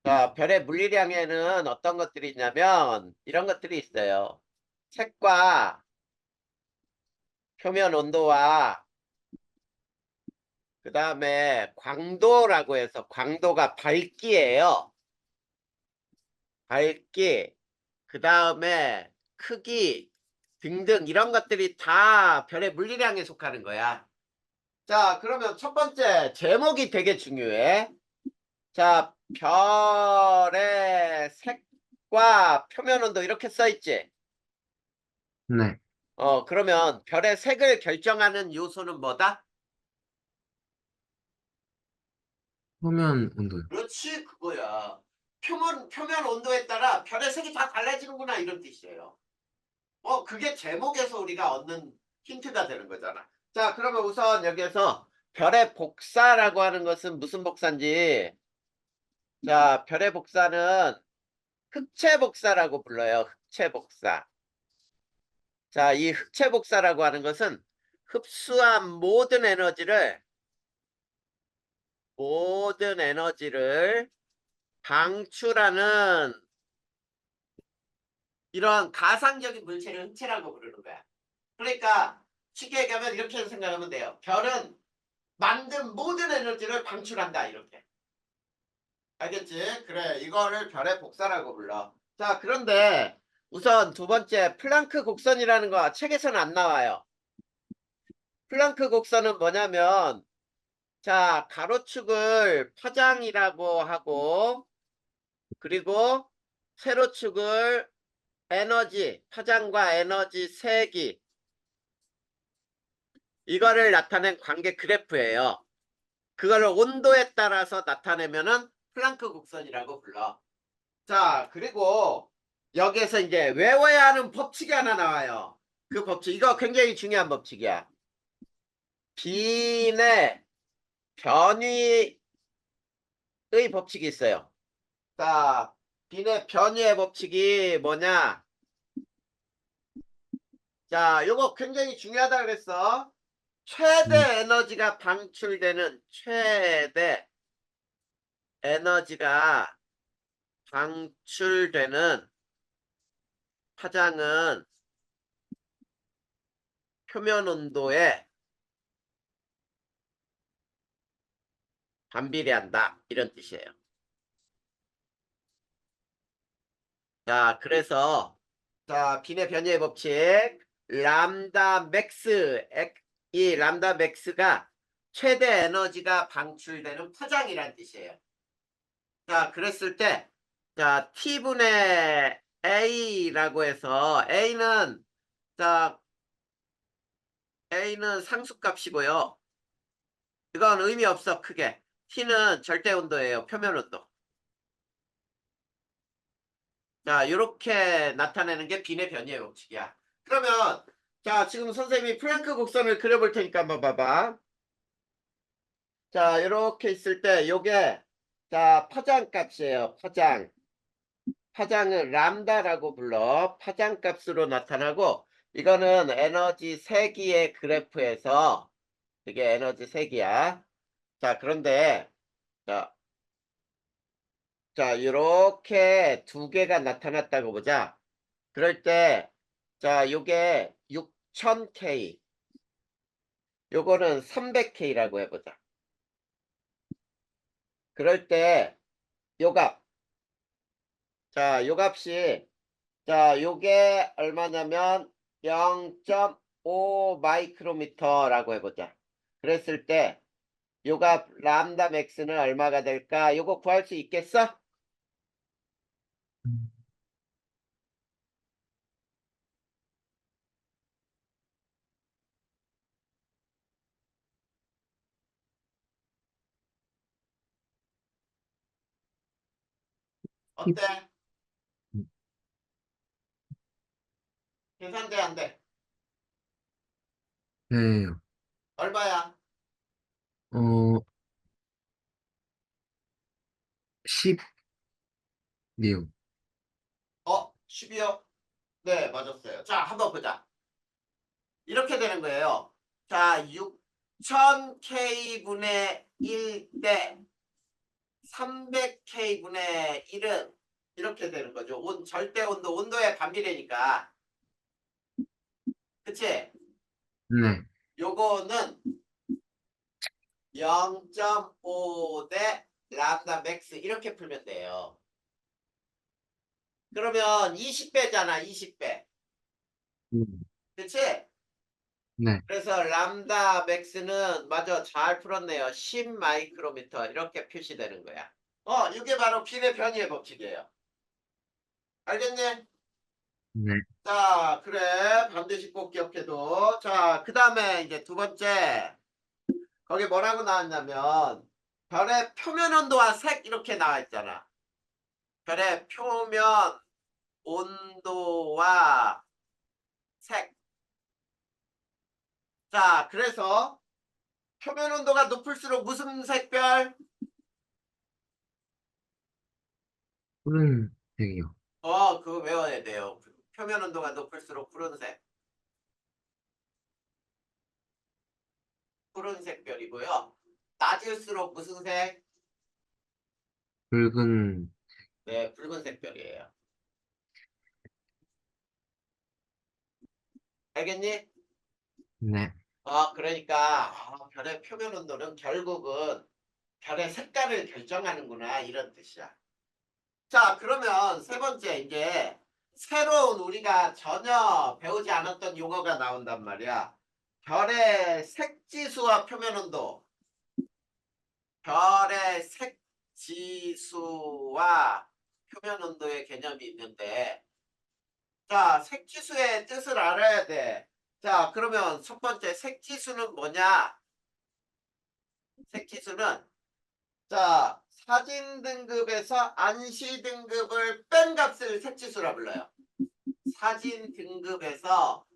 자, 별의 물리량에는 어떤 것들이 있냐면 이런 것들이 있어요. 색과 표면 온도와 그 다음에 광도라고 해서 광도가 밝기예요. 밝기, 그 다음에 크기 등등 이런 것들이 다 별의 물리량에 속하는 거야. 자, 그러면 첫 번째 제목이 되게 중요해. 자, 별의 색과 표면 온도 이렇게 써 있지. 네. 그러면 별의 색을 결정하는 요소는 뭐다? 표면 온도요. 그렇지, 그거야. 표면 온도에 따라 별의 색이 다 달라지는구나, 이런 뜻이에요. 그게 제목에서 우리가 얻는 힌트가 되는 거잖아. 자, 그러면 우선 여기에서 별의 복사라고 하는 것은 무슨 복사인지, 자, 별의 복사는 흑체 복사라고 불러요. 흑체 복사. 자, 이 흑체 복사라고 하는 것은 흡수한 모든 에너지를 방출하는 이런 가상적인 물체를 흑체라고 부르는 거야. 그러니까 쉽게 얘기하면 이렇게 생각하면 돼요. 별은 만든 모든 에너지를 방출한다 이렇게. 알겠지? 그래, 이거를 별의 복사라고 불러. 자, 그런데 우선 두 번째 플랑크 곡선이라는 거 책에서는 안 나와요. 플랑크 곡선은 뭐냐면, 자, 가로축을 파장이라고 하고, 그리고 세로축을 에너지, 파장과 에너지 세기, 이거를 나타낸 관계 그래프예요. 그거를 온도에 따라서 나타내면은 플랑크 곡선이라고 불러. 자, 그리고 여기에서 이제 외워야 하는 법칙이 하나 나와요. 그 법칙, 이거 굉장히 중요한 법칙이야. 빈의 변위의 법칙이 있어요. 자, 빈의 변위의 법칙이 뭐냐? 자, 요거 굉장히 중요하다 그랬어. 네. 최대 에너지가 방출되는 최대 에너지가 방출되는 파장은 표면 온도에 반비례한다. 이런 뜻이에요. 자, 그래서 자, 빈의 변이의 법칙 람다 맥스 이 람다 맥스가 최대 에너지가 방출되는 파장이란 뜻이에요. 자, 그랬을 때 자, T분의 A라고 해서 자, A는 상수값이고요. 이건 의미 없어, 크게. T는 절대 온도예요. 표면 온도. 자, 이렇게 나타내는 게 빈의 변이의 법칙이야. 그러면 자, 지금 선생님이 플랭크 곡선을 그려볼 테니까 한번 봐봐. 자, 이렇게 있을 때 요게 자, 파장 값이에요. 파장. 파장은 람다라고 불러. 파장 값으로 나타나고 이거는 에너지 세기의 그래프에서 이게 에너지 세기야. 자, 그런데 자, 자, 이렇게 두 개가 나타났다고 보자. 그럴 때, 자, 요게 6000K, 요거는 300K라고 해보자. 그럴 때, 요 값, 자, 요 값이, 자, 요게 얼마냐면 0.5 마이크로미터라고 해보자. 그랬을 때, 요 값, 람다 맥스는 얼마가 될까? 요거 구할 수 있겠어? 어때? 계산돼, 안 돼? 네. 얼마야? 어, 10이요. 10이요? 네, 맞았어요. 자, 한번 보자. 이렇게 되는 거예요. 자, 6000K분의 1 대 300K분의 1은 이렇게 되는 거죠. 절대 온도, 온도의 반비례니까. 그치? 네. 요거는 0.5 대 람다 맥스 이렇게 풀면 돼요. 그러면 20배잖아, 20배. 음, 그치? 네. 그래서 람다 맥스는 맞아, 잘 풀었네요. 10 마이크로미터 이렇게 표시되는 거야. 이게 바로 비례 변이의 법칙이에요. 알겠니? 네. 자, 그래. 반드시 꼭 기억해도. 자, 그 다음에 이제 두 번째. 거기 뭐라고 나왔냐면, 별의 표면 온도와 색 이렇게 나와 있잖아. 별의 표면 온도와 색. 자, 그래서 표면 온도가 높을수록 무슨 색별? 푸른색이요. 그거 외워야 돼요. 표면 온도가 높을수록 푸른색. 푸른색별이고요. 낮을수록 무슨 색? 붉은, 네, 붉은색별이에요. 알겠니? 네. 그러니까 별의 표면 온도는 결국은 별의 색깔을 결정하는구나 이런 뜻이야. 자, 그러면 세 번째 이제 새로운 우리가 전혀 배우지 않았던 용어가 나온단 말이야. 별의 색지수와 표면 온도. 별의 색지수와 표면 온도의 개념이 있는데, 자, 색지수의 뜻을 알아야 돼. 자, 그러면 첫 번째 색지수는 뭐냐? 색지수는 자, 사진 등급에서 안시 등급을 뺀 값을 색지수라 불러요. 사진 등급에서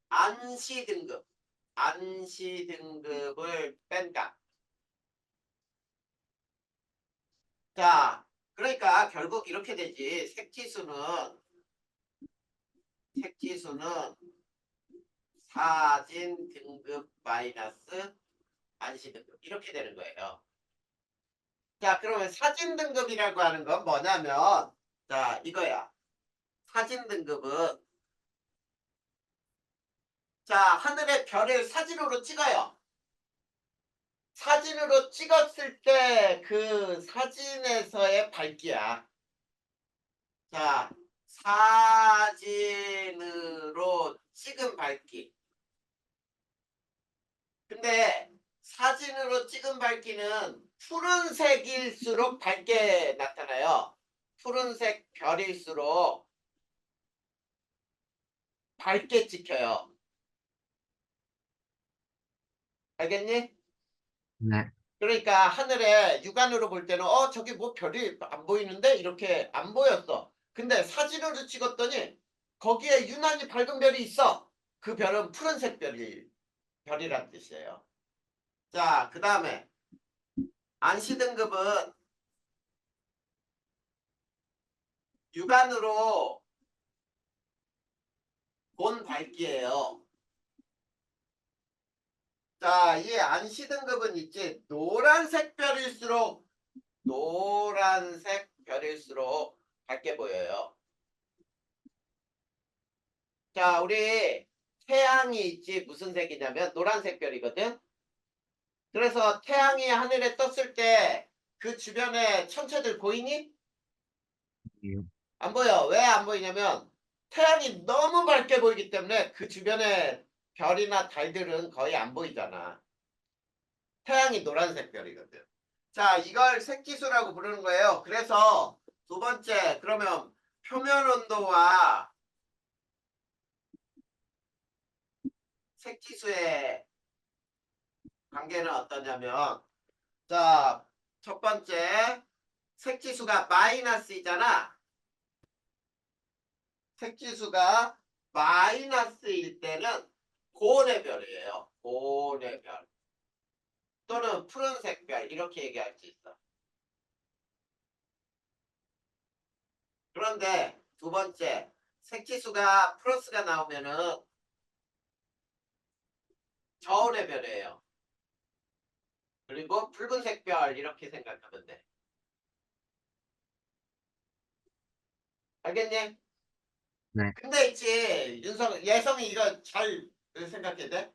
안시 등급, 안시 등급을 뺀 값. 자, 그러니까 결국 이렇게 되지. 색지수는 사진 등급 마이너스 안시 등급 이렇게 되는 거예요. 자, 그러면 사진 등급이라고 하는 건 뭐냐면 자, 이거야. 사진 등급은 자, 하늘의 별을 사진으로 찍어요. 사진으로 찍었을 때 그 사진에서의 밝기야. 자, 사진으로 찍은 밝기. 근데 사진으로 찍은 밝기는 푸른색일수록 밝게 나타나요. 푸른색 별일수록 밝게 찍혀요. 알겠니? 네. 그러니까 하늘에 육안으로 볼 때는 저기 뭐 별이 안 보이는데 이렇게 안 보였어. 근데 사진으로 찍었더니 거기에 유난히 밝은 별이 있어. 그 별은 푸른색 별이란 뜻이에요. 자, 그 다음에 안시 등급은 육안으로 본 밝기예요. 자, 이 안시 등급은 있지. 노란색 별일수록 밝게 보여요. 자, 우리 태양이 있지. 무슨 색이냐면 노란색 별이거든. 그래서 태양이 하늘에 떴을 때 그 주변에 천체들 보이니? 이요. 안 보여. 왜 안 보이냐면 태양이 너무 밝게 보이기 때문에 그 주변에 별이나 달들은 거의 안 보이잖아. 태양이 노란색 별이거든. 자, 이걸 색지수라고 부르는 거예요. 그래서 두 번째, 그러면 표면 온도와 색지수의 관계는 어떠냐면, 자, 첫 번째, 색지수가 마이너스이잖아. 색지수가 마이너스일 때는 고온의 별이에요. 고온의 별. 또는 푸른색 별. 이렇게 얘기할 수 있어. 그런데 두 번째, 색지수가 플러스가 나오면은 저온의 별이에요. 그리고 붉은색 별 이렇게 생각하면 돼. 알겠니? 네, 근데 있지 예성이 이거 잘 생각해야 돼.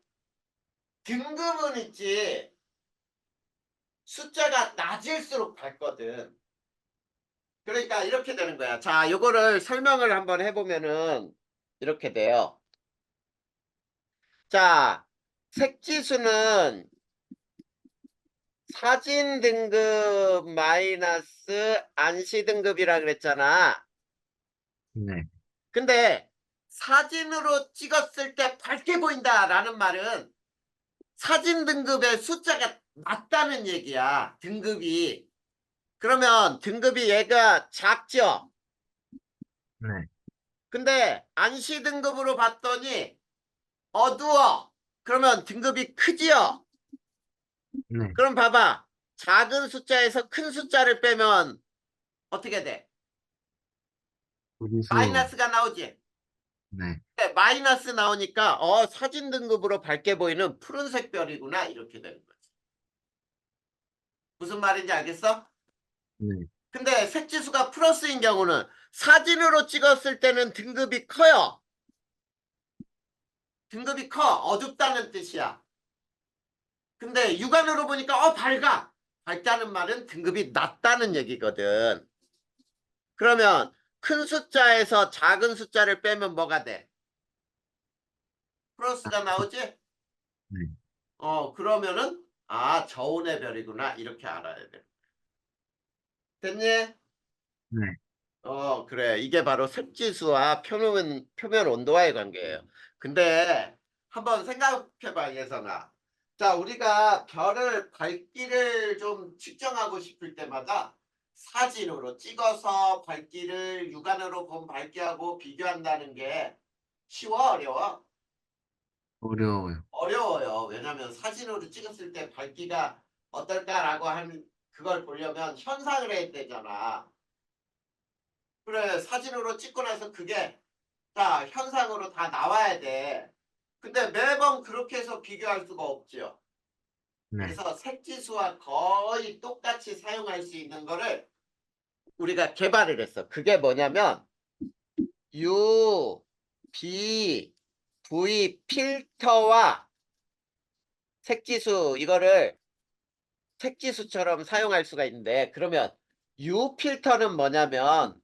등급은 있지 숫자가 낮을수록 밝거든. 그러니까 이렇게 되는 거야. 자, 요거를 설명을 한번 해보면은 이렇게 돼요. 자, 색지수는 사진 등급 마이너스 안시 등급이라 그랬잖아. 네, 근데 사진으로 찍었을 때 밝게 보인다라는 말은 사진 등급의 숫자가 낮다는 얘기야. 등급이. 그러면 등급이 얘가 작죠? 네, 근데 안시 등급으로 봤더니 어두워. 그러면 등급이 크지요? 네. 그럼 봐봐. 작은 숫자에서 큰 숫자를 빼면 어떻게 돼? 무리수. 마이너스가 나오지? 네, 네, 마이너스 나오니까 사진 등급으로 밝게 보이는 푸른색 별이구나 이렇게 되는 거지. 무슨 말인지 알겠어? 네, 근데 색지수가 플러스인 경우는 사진으로 찍었을 때는 등급이 커요. 등급이 커. 어둡다는 뜻이야. 근데 육안으로 보니까 밝아. 밝다는 말은 등급이 낮다는 얘기거든. 그러면 큰 숫자에서 작은 숫자를 빼면 뭐가 돼? 플러스가 나오지? 네, 그러면은 저온의 별이구나 이렇게 알아야 돼. 됐니? 네, 그래. 이게 바로 색지수와 표면 온도와의 관계예요. 근데 한번 생각해봐, 예성아. 자, 우리가 별을 밝기를 좀 측정하고 싶을 때마다 사진으로 찍어서 밝기를 육안으로 본 밝기하고 비교한다는 게 쉬워, 어려워? 어려워요. 어려워요. 왜냐하면 사진으로 찍었을 때 밝기가 어떨까라고 하는 그걸 보려면 현상을 해야 되잖아. 그래, 사진으로 찍고 나서 그게 다 현상으로 다 나와야 돼. 근데 매번 그렇게 해서 비교할 수가 없죠. 네, 그래서 색지수와 거의 똑같이 사용할 수 있는 거를 우리가 개발을 했어. 그게 뭐냐면 U, B, V 필터와 색지수 이거를 색지수처럼 사용할 수가 있는데 그러면 U 필터는 뭐냐면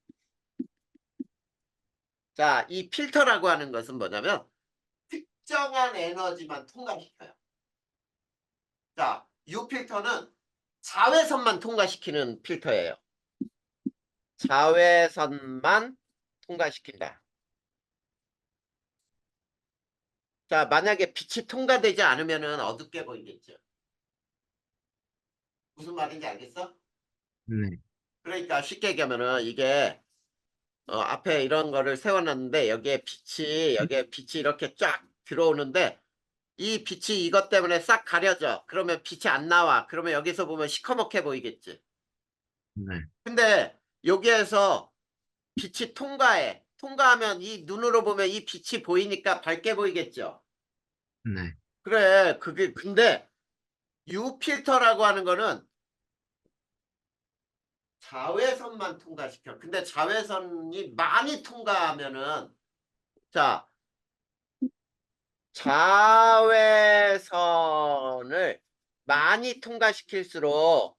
자, 이 필터라고 하는 것은 뭐냐면 특정한 에너지만 통과시켜요. 자, U 필터는 자외선만 통과시키는 필터예요. 자외선만 통과시킨다. 자, 만약에 빛이 통과되지 않으면 어둡게 보이겠죠. 무슨 말인지 알겠어? 네, 그러니까 쉽게 얘기하면은 이게 앞에 이런 거를 세워놨는데 여기에 빛이 이렇게 쫙 들어오는데 이 빛이 이것 때문에 싹 가려져. 그러면 빛이 안 나와. 그러면 여기서 보면 시커멓게 보이겠지. 네, 근데 여기에서 빛이 통과해. 통과하면 이 눈으로 보면 이 빛이 보이니까 밝게 보이겠죠. 네, 그래, 그게 근데 U 필터라고 하는 거는 자외선만 통과시켜. 근데 자외선이 많이 통과하면은 자, 자외선을 많이 통과시킬수록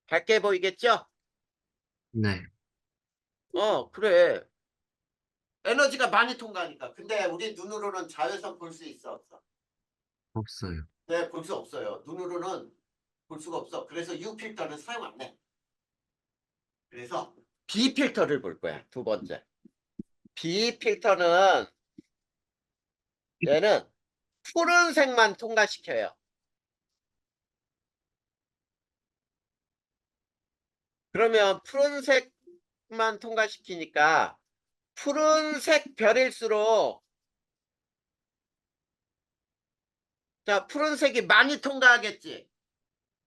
밝게 보이겠죠? 네. 그래. 에너지가 많이 통과하니까. 근데 우리 눈으로는 자외선 볼 수 있어, 없어? 없어요. 네, 볼 수 없어요. 눈으로는 볼 수가 없어. 그래서 U 필터는 사용 안 해. 그래서 B 필터를 볼 거야. 두 번째. B 필터는 얘는 푸른색만 통과시켜요. 그러면 푸른색만 통과시키니까 푸른색 별일수록 자, 푸른색이 많이 통과하겠지.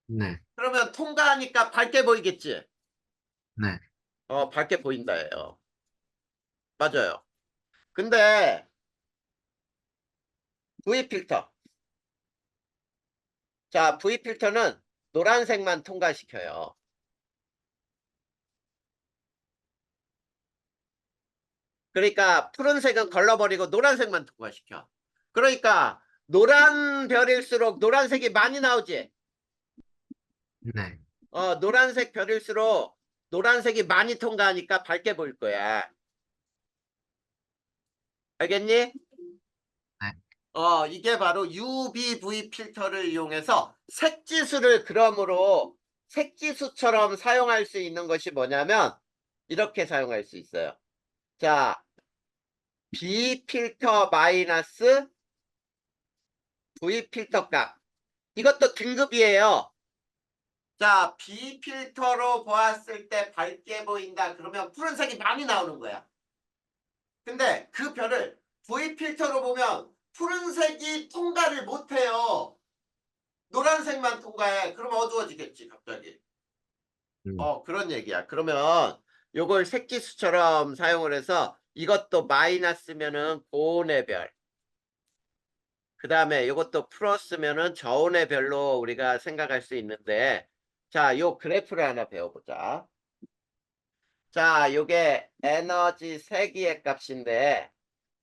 네, 그러면 통과하니까 밝게 보이겠지. 네, 밝게 보인다예요. 맞아요. 근데 V 필터. 자, V 필터는 노란색만 통과시켜요. 그러니까 푸른색은 걸러버리고 노란색만 통과시켜. 그러니까 노란 별일수록 노란색이 많이 나오지. 네. 노란색 별일수록 노란색이 많이 통과하니까 밝게 보일 거야. 알겠니? 네. 이게 바로 UVV 필터를 이용해서 색지수를 그러므로 색지수처럼 사용할 수 있는 것이 뭐냐면 이렇게 사용할 수 있어요. 자, B 필터 마이너스 V 필터 값. 이것도 등급이에요. 자, B 필터로 보았을 때 밝게 보인다. 그러면 푸른색이 많이 나오는 거야. 근데 그 별을 V 필터로 보면 푸른색이 통과를 못해요. 노란색만 통과해. 그러면 어두워지겠지, 갑자기. 음. 그런 얘기야. 그러면 요걸 색지수처럼 사용을 해서 이것도 마이너스면은 고온의 별. 그 다음에 이것도 플러스면은 저온의 별로 우리가 생각할 수 있는데, 자, 요 그래프를 하나 배워보자. 자, 요게 에너지 세기의 값인데,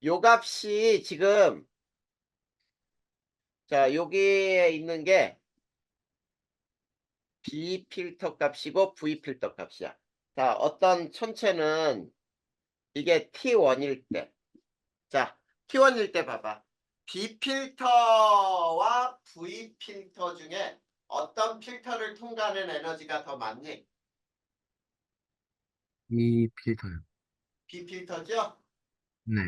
요 값이 지금, 자, 여기에 있는 게 B 필터 값이고 V 필터 값이야. 자, 어떤 천체는 이게 T1일 때. 자, T1일 때 봐봐. B 필터와 V 필터 중에 어떤 필터를 통과하는 에너지가 더 많니? 이 필터요. B 필터죠? 네.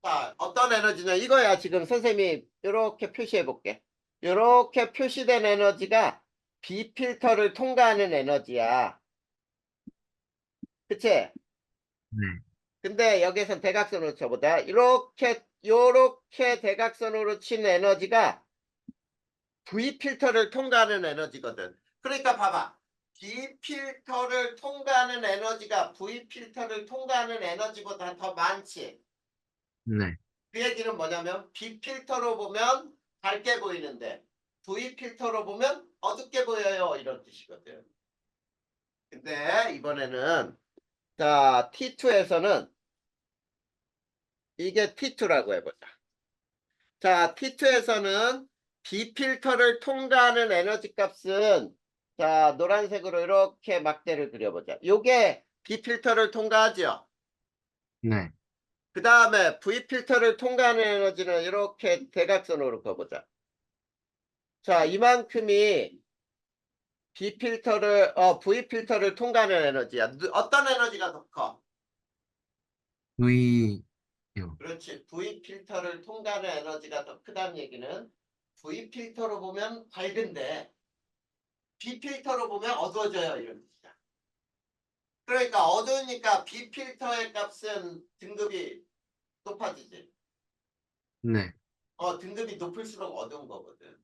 자, 어떤 에너지냐? 이거야. 지금 선생님이 이렇게 표시해 볼게. 이렇게 표시된 에너지가 B 필터를 통과하는 에너지야. 그치? 네. 근데 여기서 대각선으로 쳐보자. 요렇게 대각선으로 친 에너지가 V 필터를 통과하는 에너지거든. 그러니까 봐봐. B 필터를 통과하는 에너지가 V 필터를 통과하는 에너지보다 더 많지. 네. 그 얘기는 뭐냐면 B 필터로 보면 밝게 보이는데 V 필터로 보면 어둡게 보여요. 이런 뜻이거든. 근데 이번에는 자 T2에서는 이게 T2라고 해보자. 자, T2에서는 B 필터를 통과하는 에너지 값은 자, 노란색으로 이렇게 막대를 그려보자. 요게 B 필터를 통과하죠. 네. 그 다음에 V 필터를 통과하는 에너지는 이렇게 대각선으로 그어보자. 자, 이만큼이 V 필터를 통과하는 에너지야. 어떤 에너지가 더 커? V요. 그렇지. V 필터를 통과하는 에너지가 더 크다는 얘기는 V 필터로 보면 밝은데 B 필터로 보면 어두워져요. 이런 뜻이야. 그러니까 어두우니까 B 필터의 값은 등급이 높아지지. 네. 등급이 높을수록 어두운 거거든.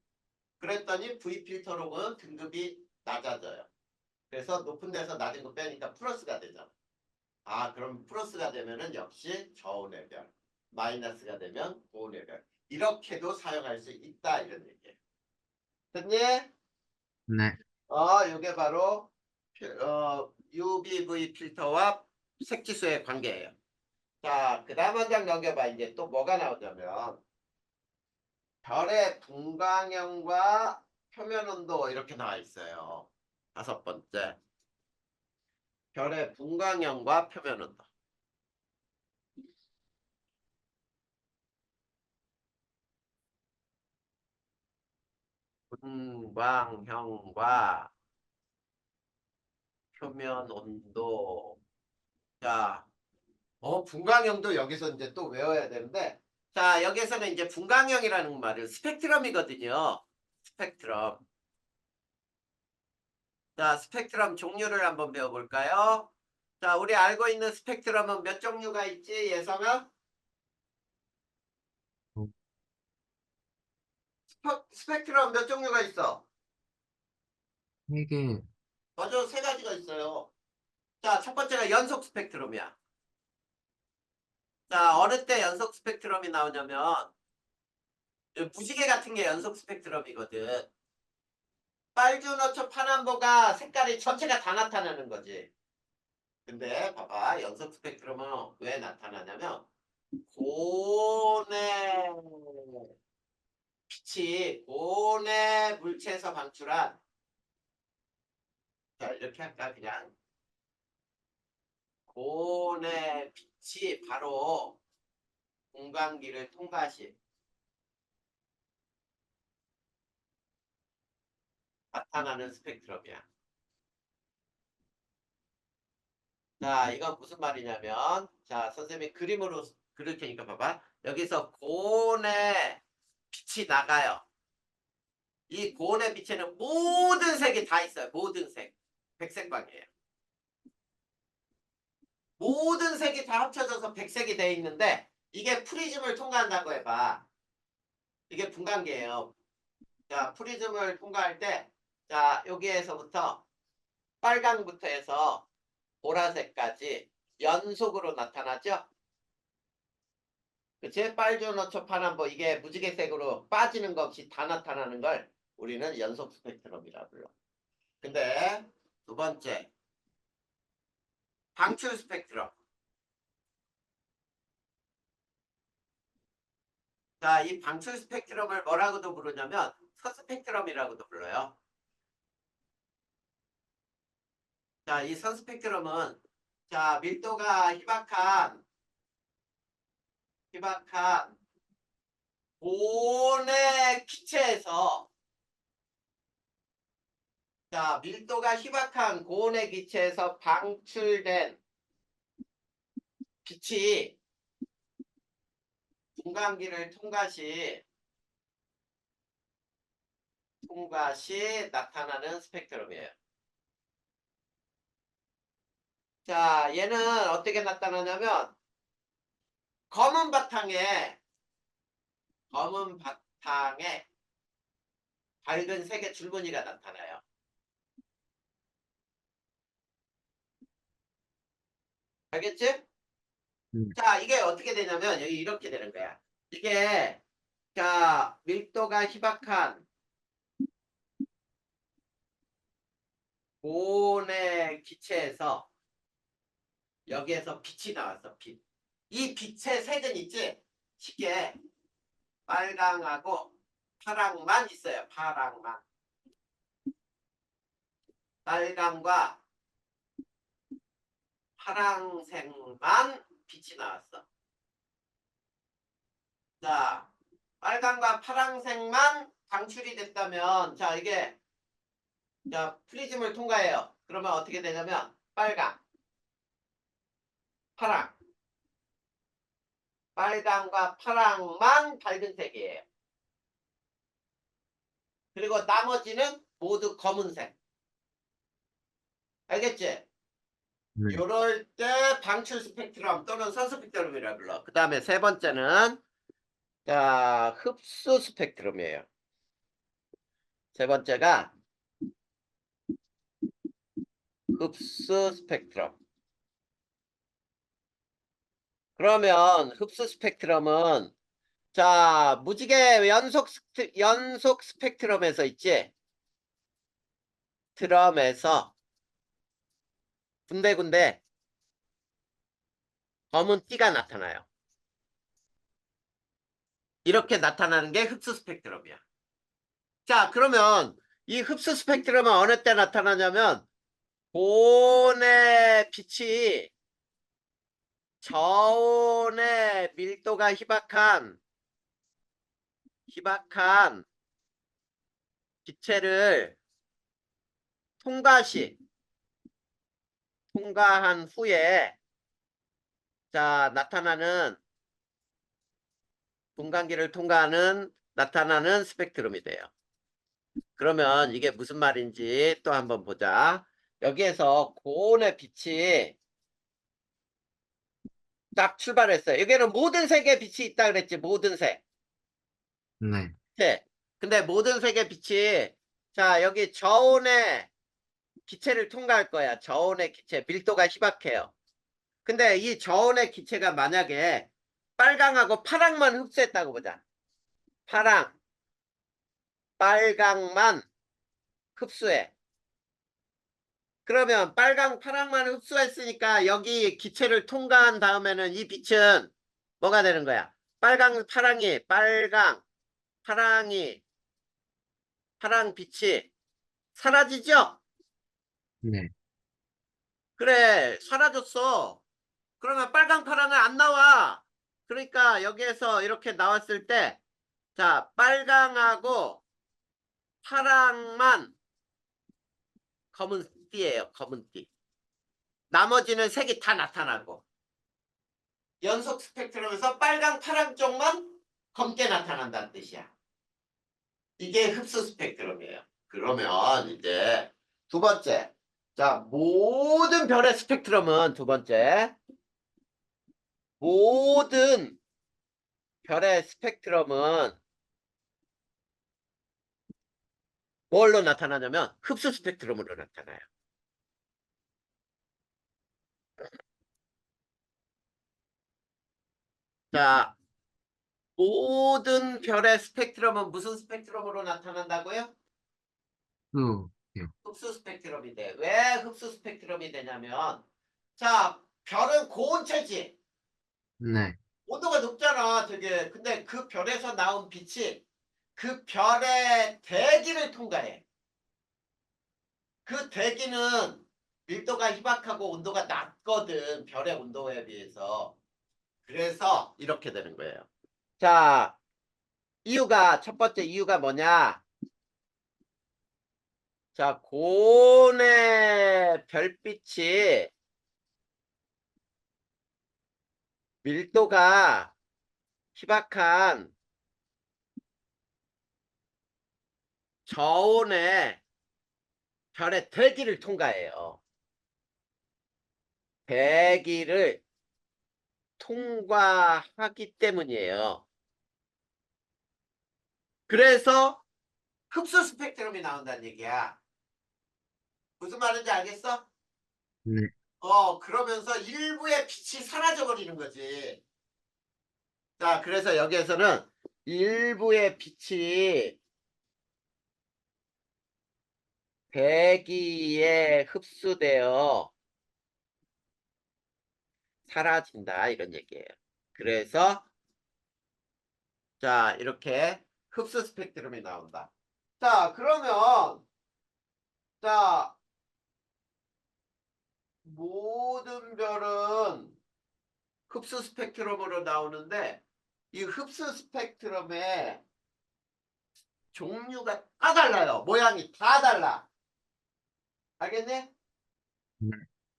그랬더니 V 필터로 보면 등급이 낮아져요. 그래서 높은 데서 낮은 거 빼니까 플러스가 되잖아. 아, 그럼 플러스가 되면은 역시 저온의 별. 마이너스가 되면 고온의 별. 이렇게도 사용할 수 있다. 이런 얘기예요. 됐니? 네. 요게 바로 UVV 필터와 색지수의 관계예요. 자, 그 다음 한 장 넘겨봐. 이제 또 뭐가 나오냐면 별의 분광형과 표면 온도 이렇게 나와 있어요. 다섯 번째. 별의 분광형과 표면 온도. 분광형과 표면 온도. 자, 분광형도 여기서 이제 또 외워야 되는데, 자, 여기서는 이제 분광형이라는 말은 스펙트럼이거든요. 스펙트럼. 자, 스펙트럼 종류를 한번 배워볼까요? 자, 우리 알고 있는 스펙트럼은 몇 종류가 있지, 예성아? 어, 스펙트럼 몇 종류가 있어? 이게 맞아, 세 가지가 있어요. 자, 첫 번째가 연속 스펙트럼이야. 자, 어느 때 연속 스펙트럼이 나오냐면, 무지개 같은 게 연속 스펙트럼이거든. 빨주노초 파남보가 색깔이 전체가 다 나타나는 거지. 근데 봐봐, 연속 스펙트럼은 왜 나타나냐면 고온의 빛이 고온의 물체에서 방출한, 자 이렇게 할까 그냥, 고온의 빛이 바로 공간기를 통과시 나타나는 스펙트럼이야. 자, 이건 무슨 말이냐면, 자, 선생님이 그림으로 그릴 테니까 봐봐. 여기서 고온의 빛이 나가요. 이 고온의 빛에는 모든 색이 다 있어요. 모든 색. 백색광이에요. 모든 색이 다 합쳐져서 백색이 돼 있는데, 이게 프리즘을 통과한다고 해봐. 이게 분광기예요. 자, 프리즘을 통과할 때, 자, 여기에서부터 빨강부터 해서 보라색까지 연속으로 나타나죠? 그치? 빨주노초 파남보, 이게 무지개색으로 빠지는 거 없이 다 나타나는 걸 우리는 연속 스펙트럼이라 불러. 근데 두 번째, 방출 스펙트럼. 자, 이 방출 스펙트럼을 뭐라고도 부르냐면 서스펙트럼이라고도 불러요. 자, 이 서스펙트럼은, 자, 밀도가 희박한 고온의 기체에서, 자, 밀도가 희박한 고온의 기체에서 방출된 빛이 분광기를 통과시 나타나는 스펙트럼이에요. 자, 얘는 어떻게 나타나냐면 검은 바탕에 밝은 색의 줄무늬가 나타나요. 알겠지? 네, 자, 이게 어떻게 되냐면 여기 이렇게 되는 거야. 이게, 자, 밀도가 희박한 고온의 기체에서 여기에서 빛이 나왔어. 빛. 이 빛의 색은 있지? 쉽게 빨강하고 파랑만 있어요. 파랑만. 빨강과 파랑색만 빛이 나왔어. 자, 빨강과 파랑색만 방출이 됐다면, 자, 이게, 자, 프리즘을 통과해요. 그러면 어떻게 되냐면, 빨강, 파랑, 빨강과 파랑만 밝은 색이에요. 그리고 나머지는 모두 검은색. 알겠지? 네, 요럴 때 방출 스펙트럼 또는 선 스펙트럼이라 불러. 그 다음에 세 번째는, 자, 흡수 스펙트럼이에요. 세 번째가 흡수 스펙트럼. 그러면 흡수 스펙트럼은, 자, 무지개 연속 스펙트럼에서 있지? 트럼에서 군데군데 검은 띠가 나타나요. 이렇게 나타나는 게 흡수 스펙트럼이야. 자, 그러면 이 흡수 스펙트럼은 어느 때 나타나냐면 고온의 빛이 저온의 밀도가 희박한 기체를 통과한 후에, 자, 분광기를 나타나는 스펙트럼이 돼요. 그러면 이게 무슨 말인지 또 한번 보자. 여기에서 고온의 빛이 딱 출발했어요. 여기는 모든 색의 빛이 있다 그랬지. 모든 색. 네, 네. 근데 모든 색의 빛이, 자, 여기 저온의 기체를 통과할 거야. 저온의 기체. 밀도가 희박해요. 근데 이 저온의 기체가 만약에 빨강하고 파랑만 흡수했다고 보자. 파랑, 빨강만 흡수해. 그러면 빨강, 파랑만 흡수했으니까 여기 기체를 통과한 다음에는 이 빛은 뭐가 되는 거야? 빨강, 파랑이, 파랑이, 파랑 빛이 사라지죠? 네. 그래, 사라졌어. 그러면 빨강, 파랑은 안 나와. 그러니까 여기에서 이렇게 나왔을 때, 자, 빨강하고 파랑만 검은 띠예요, 검은 띠. 나머지는 색이 다 나타나고. 연속 스펙트럼에서 빨강, 파랑 쪽만 검게 나타난다는 뜻이야. 이게 흡수 스펙트럼이에요. 그러면 이제 두 번째. 자, 모든 별의 스펙트럼은 두 번째. 모든 별의 스펙트럼은 뭘로 나타나냐면 흡수 스펙트럼으로 나타나요. 자, 모든 별의 스펙트럼은 무슨 스펙트럼으로 나타난다고요? 수, 요. 흡수 스펙트럼이 돼. 왜 흡수 스펙트럼이 되냐면, 자, 별은 고온체지. 네. 온도가 높잖아, 되게. 근데 그 별에서 나온 빛이 그 별의 대기를 통과해. 그 대기는 밀도가 희박하고 온도가 낮거든, 별의 온도에 비해서. 그래서 이렇게 되는 거예요. 자, 첫 번째 이유가 뭐냐? 자, 고온의 별빛이 밀도가 희박한 저온의 별의 대기를 통과해요. 대기를 통과하기 때문이에요. 그래서 흡수 스펙트럼이 나온다는 얘기야. 무슨 말인지 알겠어? 네. 그러면서 일부의 빛이 사라져 버리는 거지. 자, 그래서 여기에서는 일부의 빛이 대기에 흡수되어 사라진다 이런 얘기예요. 그래서 자, 이렇게 흡수 스펙트럼이 나온다. 자, 그러면 자, 모든 별은 흡수 스펙트럼으로 나오는데 이 흡수 스펙트럼의 종류가 다 달라요. 모양이 다 달라. 알겠니? 네.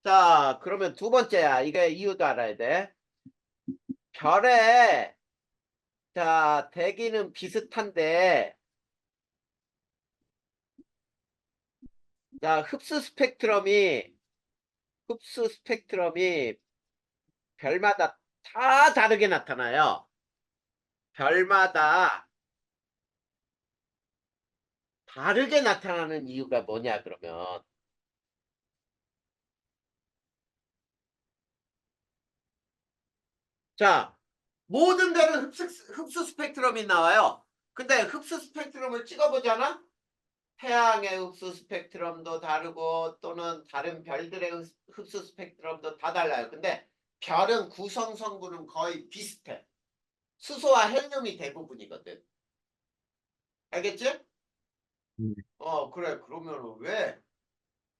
자, 그러면 두 번째야. 이게 이유도 알아야 돼. 별의 자, 대기는 비슷한데 자, 흡수 스펙트럼이 별마다 다 다르게 나타나요. 별마다 다르게 나타나는 이유가 뭐냐 그러면 자, 모든 별은 흡수 스펙트럼이 나와요. 근데 흡수 스펙트럼을 찍어보잖아? 태양의 흡수 스펙트럼도 다르고 또는 다른 별들의 흡수 스펙트럼도 다 달라요. 근데 별은 구성 성분은 거의 비슷해. 수소와 헬륨이 대부분이거든. 알겠지? 네. 그래. 그러면 왜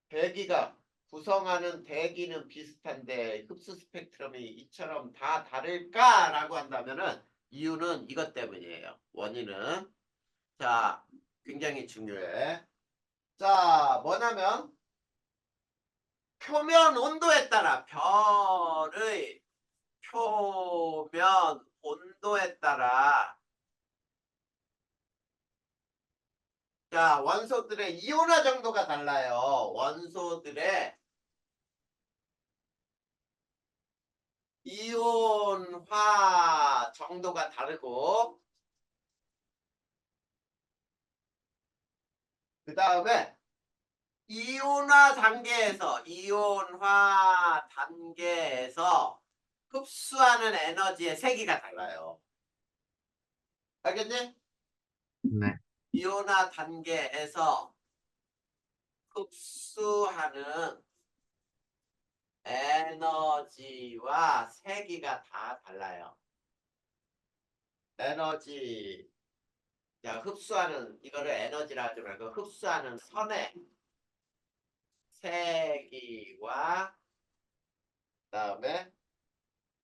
대기가 구성하는 대기는 비슷한데 흡수 스펙트럼이 이처럼 다 다를까라고 한다면은 이유는 이것 때문이에요. 원인은 자, 굉장히 중요해. 자, 뭐냐면 표면 온도에 따라 별의 표면 온도에 따라 자, 원소들의 이온화 정도가 달라요. 원소들의 이온화 정도가 다르고 그 다음에 이온화 단계에서 흡수하는 에너지의 세기가 달라요. 알겠니? 네, 이온화 단계에서 흡수하는 에너지와 세기가 다 달라요. 에너지, 야, 흡수하는, 이거를 에너지라 하지 말고 흡수하는 선의 세기와 그다음에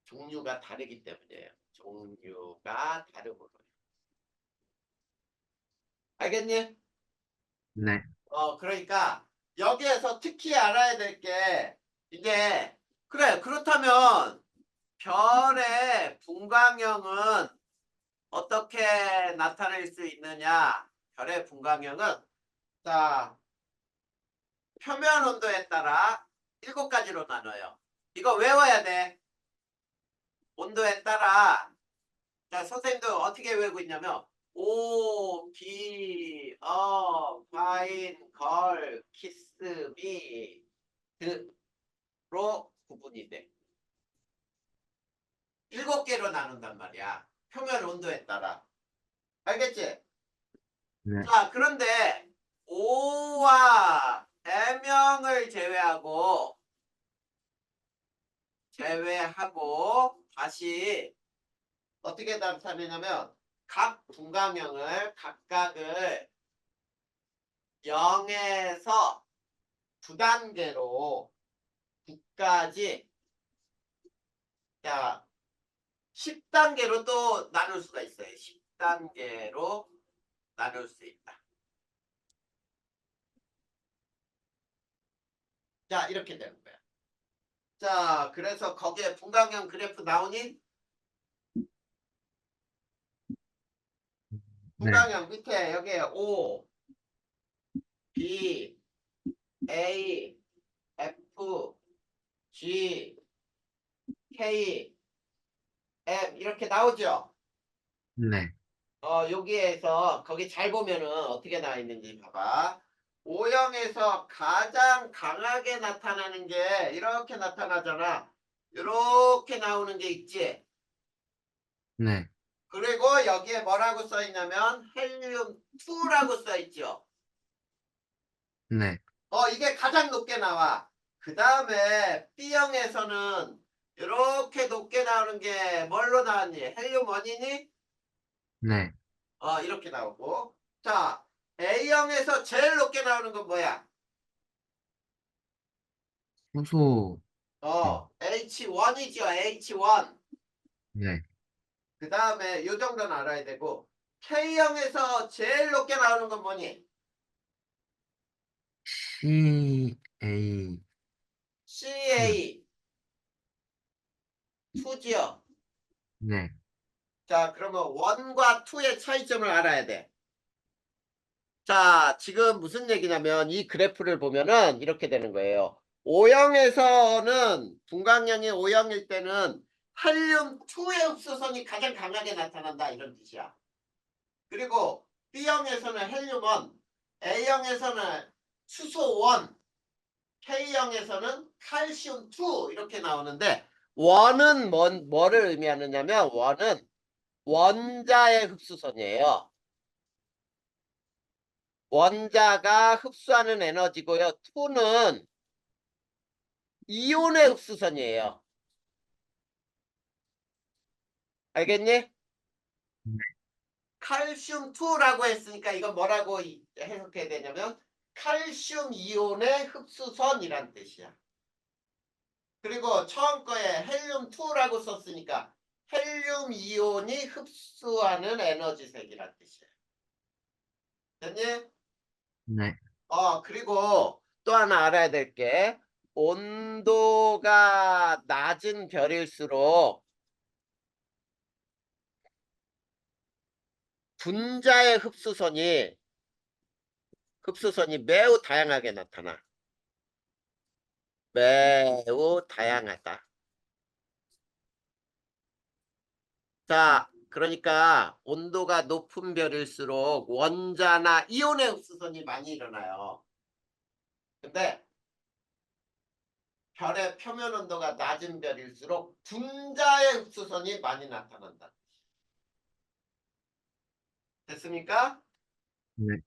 종류가 다르기 때문이에요. 종류가 다르고. 알겠니? 네, 그러니까 여기에서 특히 알아야 될 게 이제 그래 그렇다면 별의 분광형은 어떻게 나타낼 수 있느냐? 별의 분광형은 자 표면 온도에 따라 7가지로 나눠요. 이거 외워야 돼. 온도에 따라 자 선생님도 어떻게 외우고 있냐면 오, 비, 과인, 걸, 키스, 미, 로 구분이 돼. 7개로 나눈단 말이야. 표면 온도에 따라. 알겠지? 네, 자, 그런데 O와 M형을 제외하고 다시 어떻게 나타내냐면 각 분광형을 각각을 0에서 9단계로 9까지 자 10단계로 또 나눌 수가 있어요. 10단계로 나눌 수 있다. 자, 이렇게 되는 거야. 자, 그래서 거기에 분광형 그래프 나오니? 네, 분광형 밑에 여기에 O, B, A, F, G, K, M 이렇게 나오죠? 네, 여기에서 거기 잘 보면은 어떻게 나와 있는지 봐봐. O형에서 가장 강하게 나타나는 게 이렇게 나타나잖아. 이렇게 나오는 게 있지. 네, 그리고 여기에 뭐라고 써 있냐면 헬륨2라고 써 있죠. 네, 이게 가장 높게 나와. 그 다음에 B형에서는 이렇게 높게 나오는 게 뭘로 나왔니? 헬륨1이니? 네, 이렇게 나오고. 자, A형에서 제일 높게 나오는 건 뭐야? 효소, H1이죠. H1. 네, 그 다음에 요 정도는 알아야 되고. K형에서 제일 높게 나오는 건 뭐니? CA, 2, CA2지요. 네, 자, 그러면 1과 2의 차이점을 알아야 돼. 자, 지금 무슨 얘기냐면 이 그래프를 보면은 이렇게 되는 거예요. O형에서는 분광형이 O형일 때는 헬륨2의 흡수선이 가장 강하게 나타난다 이런 뜻이야. 그리고 B형에서는 헬륨1, A형에서는 수소1, K형에서는 칼슘2 이렇게 나오는데 원은 뭐를 의미하느냐면 원은 원자의 흡수선이에요. 원자가 흡수하는 에너지고요. 2는 이온의 흡수선이에요. 알겠니? 칼슘2라고 했으니까 이건 뭐라고 해석해야 되냐면 칼슘 이온의 흡수선이란 뜻이야. 그리고 처음 거에 헬륨2라고 썼으니까 헬륨 이온이 흡수하는 에너지색이란 뜻이야. 됐니? 네, 그리고 또 하나 알아야 될 게 온도가 낮은 별일수록 분자의 흡수선이 매우 다양하게 나타나. 매우 다양하다. 자, 그러니까 온도가 높은 별일수록 원자나 이온의 흡수선이 많이 일어나요. 근데 별의 표면 온도가 낮은 별일수록 분자의 흡수선이 많이 나타난다. 됐습니까? 네,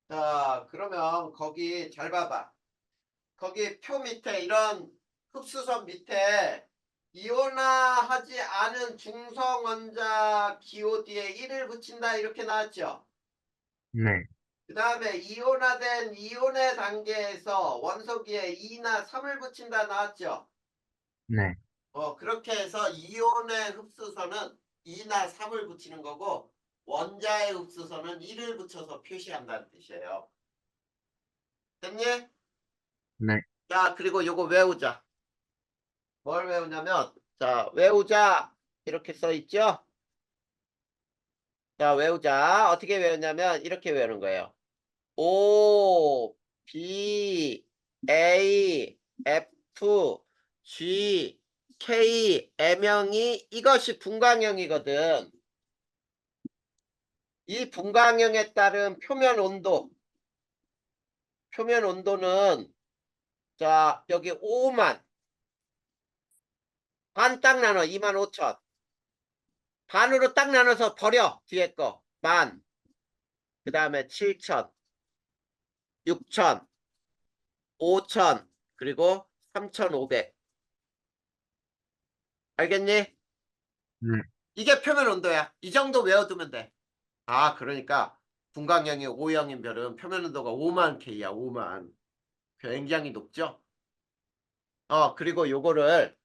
자, 그러면 거기 잘 봐봐. 거기 표 밑에 이런 흡수선 밑에 이온화하지 않은 중성 원자 기호 뒤에 1을 붙인다 이렇게 나왔죠. 네, 그 다음에 이온화된 이온의 단계에서 원소기에 2나 3을 붙인다 나왔죠. 네, 그렇게 해서 이온의 흡수선은 2나 3을 붙이는 거고 원자의 흡수선은 1을 붙여서 표시한다는 뜻이에요. 됐니? 네, 자, 그리고 요거 외우자. 뭘 외우냐면, 자, 외우자. 이렇게 써 있죠? 자, 외우자. 어떻게 외우냐면, 이렇게 외우는 거예요. O, B, A, F, G, K, M형이 이것이 분광형이거든. 이 분광형에 따른 표면 온도는, 자, 여기 5만, 반 딱 나눠, 25,000. 반으로 딱 나눠서 버려, 뒤에 거. 만. 그 다음에 7,000, 6,000, 5,000, 그리고 3,500. 알겠니? 네, 이게 표면 온도야. 이 정도 외워두면 돼. 아, 그러니까 분광형이 O형인 별은 표면 온도가 5만 K야, 5만. 굉장히 높죠? 그리고 요거를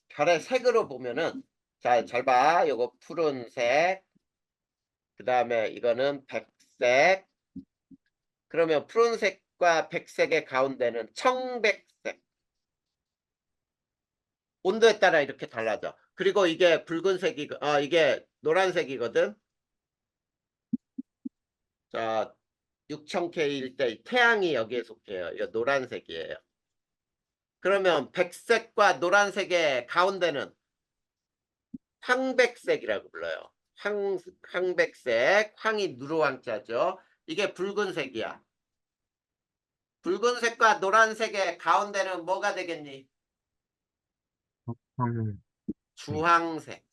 별의 색으로 보면은, 자, 잘 봐. 요거 푸른색. 그 다음에 이거는 백색. 그러면 푸른색과 백색의 가운데는 청백색. 온도에 따라 이렇게 달라져. 그리고 이게 이게 노란색이거든. 자, 6000K일 때 태양이 여기에 속해요. 이거 노란색이에요. 그러면 백색과 노란색의 가운데는 황백색이라고 불러요. 황백색, 황이 누르왕자죠. 이게 붉은색이야. 붉은색과 노란색의 가운데는 뭐가 되겠니? 황, 네, 주황색.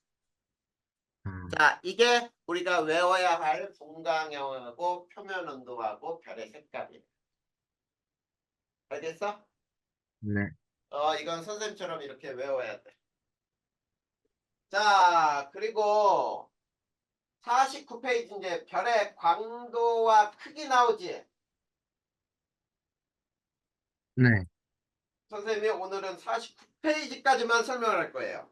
아, 자, 이게 우리가 외워야 할 분광형하고 표면 온도하고 별의 색깔이에요. 알겠어? 네, 이건 선생님처럼 이렇게 외워야 돼. 자, 그리고 49페이지 이제 별의 광도와 크기 나오지? 네, 선생님이 오늘은 49페이지까지만 설명할 거예요.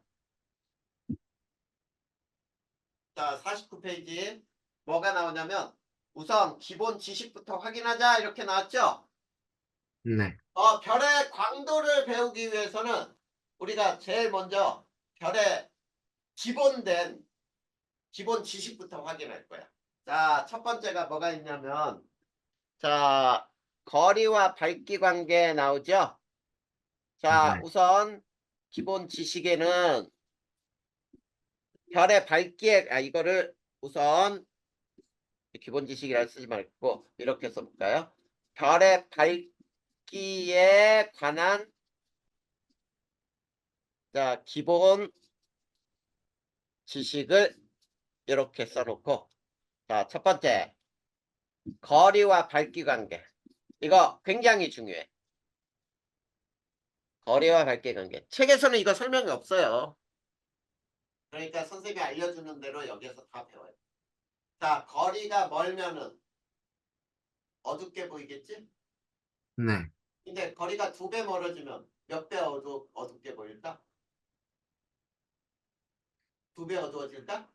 자, 49페이지 뭐가 나오냐면 우선 기본 지식부터 확인하자 이렇게 나왔죠? 네, 별의 광도를 배우기 위해서는 우리가 제일 먼저 별의 기본 지식부터 확인할 거야. 자, 첫 번째가 뭐가 있냐면, 자, 거리와 밝기 관계 나오죠? 자, 네, 우선 기본 지식에는 별의 밝기에, 이거를 우선 기본 지식이라 쓰지 말고 이렇게 써볼까요? 별의 밝기에 관한 자, 기본 지식을 이렇게 써놓고 자, 첫 번째 거리와 밝기 관계 이거 굉장히 중요해. 거리와 밝기 관계 책에서는 이거 설명이 없어요. 그러니까 선생님이 알려주는 대로 여기서 다 배워요. 자, 거리가 멀면은 어둡게 보이겠지? 네, 근데 거리가 2배 멀어지면 몇 배 어둡게 보일까? 2배 어두워질까?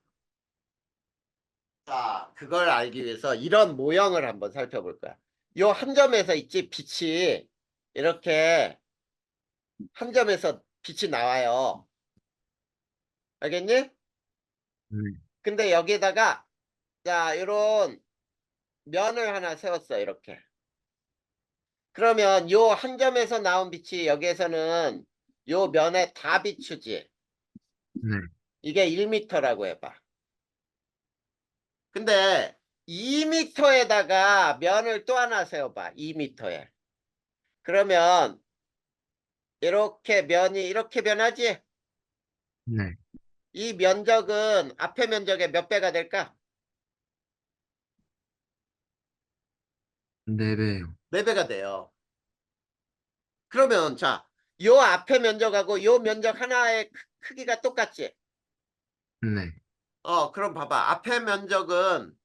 자, 그걸 알기 위해서 이런 모형을 한번 살펴볼 거야. 요 한 점에서 있지, 빛이 이렇게 한 점에서 빛이 나와요. 알겠니? 네, 근데 여기에다가 자, 요런 면을 하나 세웠어, 이렇게. 그러면 요 한 점에서 나온 빛이 여기에서는 요 면에 다 비추지. 네, 이게 1m라고 해봐. 근데 2m에다가 면을 또 하나 세워봐. 2m에. 그러면 이렇게 면이 이렇게 변하지? 네, 이 면적은 앞에 면적의 몇 배가 될까? 4배요. 4배가 돼요. 그러면 자, 요 앞에 면적하고 요 면적 하나의 크기가 똑같지? 네. 그럼 봐봐. 앞에 면적은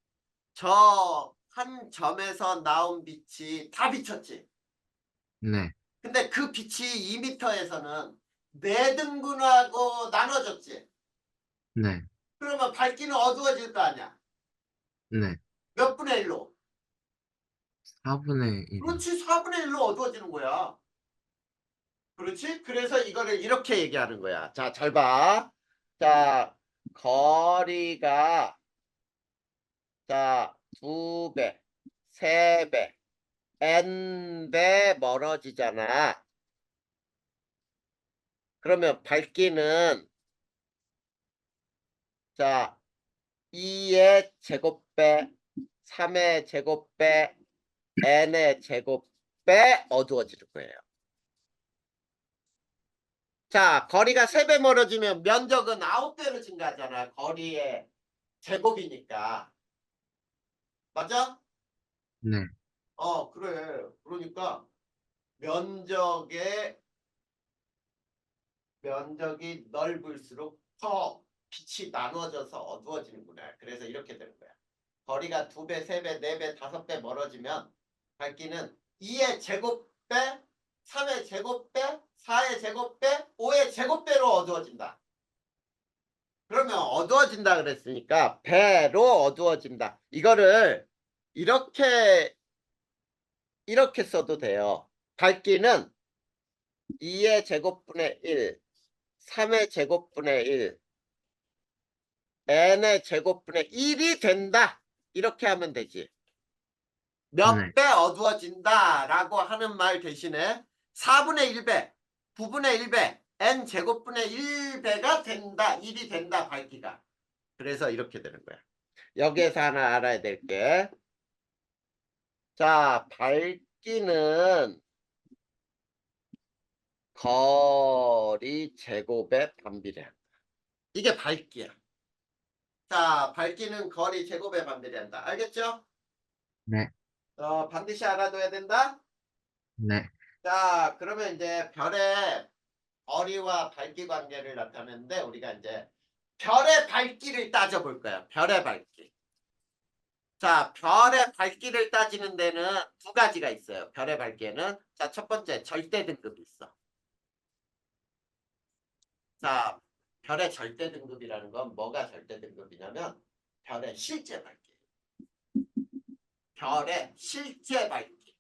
저 한 점에서 나온 빛이 다 비쳤지? 네. 근데 그 빛이 2m에서는 4등분하고 나눠졌지? 네. 그러면 밝기는 어두워질 거 아니야? 네. 몇 분의 1로? 4분의 1이요. 그렇지, 4분의 1로 어두워지는 거야. 그렇지? 그래서 이거를 이렇게 얘기하는 거야. 자, 잘 봐. 자, 거리가, 자, 2배, 3배, n배 멀어지잖아. 그러면 밝기는, 자, 2의 제곱배, 3의 제곱배, n의 제곱배 어두워지는 거예요. 자, 거리가 3배 멀어지면 면적은 9배로 증가하잖아. 거리의 제곱이니까. 맞아? 네. 그래. 그러니까 면적의 면적이 넓을수록 더 빛이 나눠져서 어두워지는구나. 그래서 이렇게 되는 거야. 거리가 2배, 3배, 4배, 5배 멀어지면 밝기는 2의 제곱배, 3의 제곱배, 4의 제곱배, 5의 제곱배로 어두워진다. 그러면 어두워진다 그랬으니까 배로 어두워진다. 이거를 이렇게 써도 돼요. 밝기는 2의 제곱분의 1, 3의 제곱분의 1, n의 제곱분의 1이 된다. 이렇게 하면 되지. 몇 네. 배 어두워진다 라고 하는 말 대신에 4분의 1배, 9분의 1배, n 제곱분의 1배가 된다. 1이 된다. 밝기가. 그래서 이렇게 되는 거야. 여기에서 하나 알아야 될 게, 자, 밝기는 거리 제곱에 반비례한다. 이게 밝기야. 자, 밝기는 거리 제곱에 반비례한다. 알겠죠? 네. 반드시 알아둬야 된다. 네. 자, 그러면 이제 별의 거리와 밝기 관계를 나타내는데 우리가 이제 별의 밝기를 따져볼 거야. 별의 밝기. 자, 별의 밝기를 따지는 데는 두 가지가 있어요. 별의 밝기에는. 자, 첫 번째 절대 등급이 있어. 자, 별의 절대 등급이라는 건 뭐가 절대 등급이냐면 별의 실제 밝기. 별의 실제 밝기.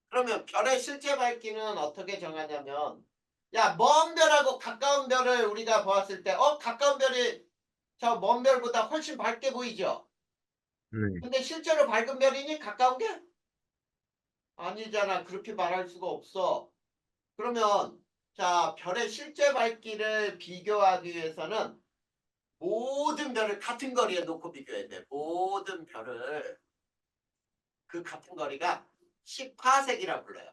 그러면 별의 실제 밝기는 어떻게 정하냐면, 야, 먼 별하고 가까운 별을 우리가 보았을 때 가까운 별이 저 먼 별보다 훨씬 밝게 보이죠? 네. 근데 실제로 밝은 별이니 가까운 게? 아니잖아. 그렇게 말할 수가 없어. 그러면 자, 별의 실제 밝기를 비교하기 위해서는 모든 별을 같은 거리에 놓고 비교해야 돼. 모든 별을 그 같은 거리가 10파섹이라고 불러요.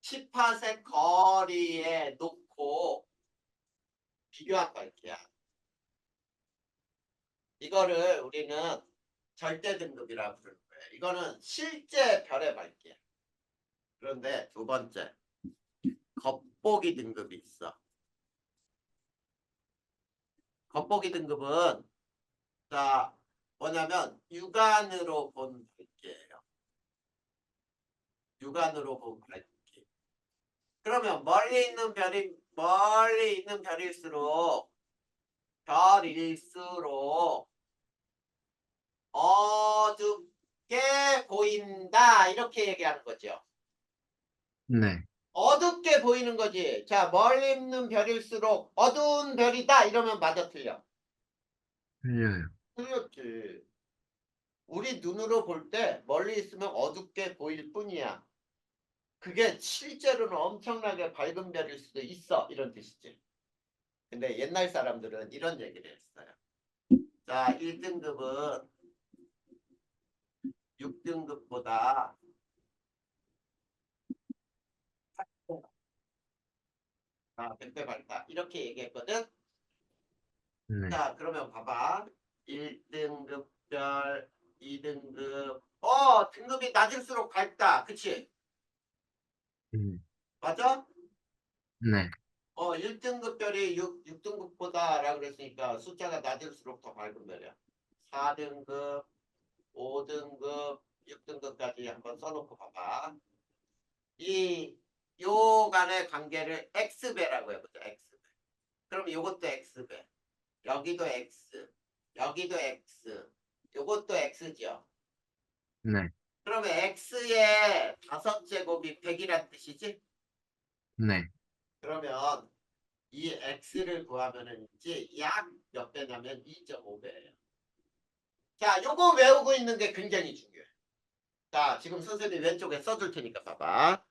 10파섹 거리에 놓고 비교한 밝기야. 이거를 우리는 절대 등급이라고 부르는 거예요. 이거는 실제 별의 밝기야. 그런데 두 번째, 겉보기 등급이 있어. 겉보기 등급은 자, 뭐냐면 육안으로 본 밝기예요. 육안으로 본 밝기. 그러면 멀리 있는 별일수록 어둡게 보인다. 이렇게 얘기하는 거죠. 네. 어둡게 보이는 거지. 자, 멀리 있는 별일수록 어두운 별이다. 이러면 맞아, 틀려? 틀려요. 틀렸지. 우리 눈으로 볼 때 멀리 있으면 어둡게 보일 뿐이야. 그게 실제로는 엄청나게 밝은 별일 수도 있어. 이런 뜻이지. 근데 옛날 사람들은 이런 얘기를 했어요. 자, 1등급은 6등급보다 100배 밝다. 이렇게 얘기했거든. 네. 자, 그러면 봐봐. 1등급 별, 2등급, 등급이 낮을수록 밝다. 그치? 맞아? 네. 1등급 별이 6등급보다라 그랬으니까 숫자가 낮을수록 더 밝은 별이야. 4등급, 5등급, 6등급까지 한번 써놓고 봐봐. 요 간의 관계를 X배라고 해보자. X배. 그럼 요것도 X배. 여기도 X. 여기도 X. 요것도 X죠. 네. 그러면 X의 5제곱이 100이란 뜻이지? 네. 그러면 이 X를 구하면은 이제 약 몇 배냐면 2.5배예요. 자, 요거 외우고 있는 게 굉장히 중요해. 자, 지금 선생님이 왼쪽에 써줄 테니까 봐봐.